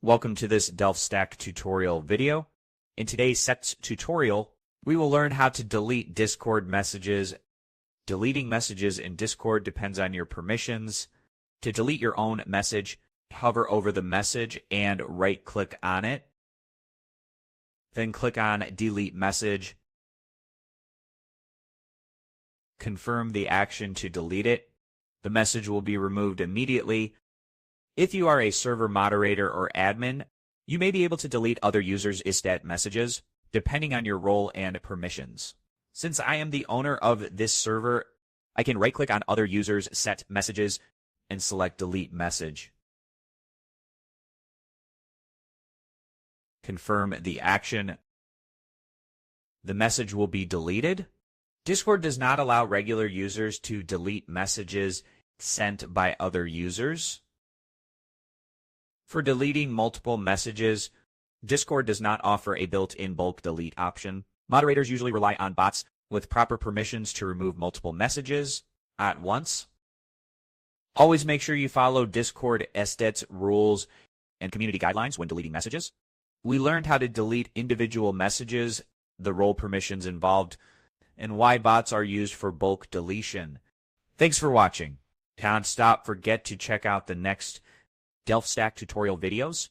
Welcome to this Stack tutorial video. In today's sets tutorial, we will learn how to delete Discord messages. Deleting messages in Discord depends on your permissions. To delete your own message, hover over the message and right-click on it. Then click on Delete Message. Confirm the action to delete it. The message will be removed immediately. If you are a server moderator or admin, you may be able to delete other users' ISTAT messages, depending on your role and permissions. Since I am the owner of this server, I can right-click on Other Users' Set Messages and select Delete Message. Confirm the action. The message will be deleted. Discord does not allow regular users to delete messages sent by other users. For deleting multiple messages, Discord does not offer a built-in bulk delete option. Moderators usually rely on bots with proper permissions to remove multiple messages at once. Always make sure you follow Discord ISTAT's rules and community guidelines when deleting messages. We learned how to delete individual messages, the role permissions involved, and why bots are used for bulk deletion. Thanks for watching. Don't forget to check out the next Stack tutorial videos.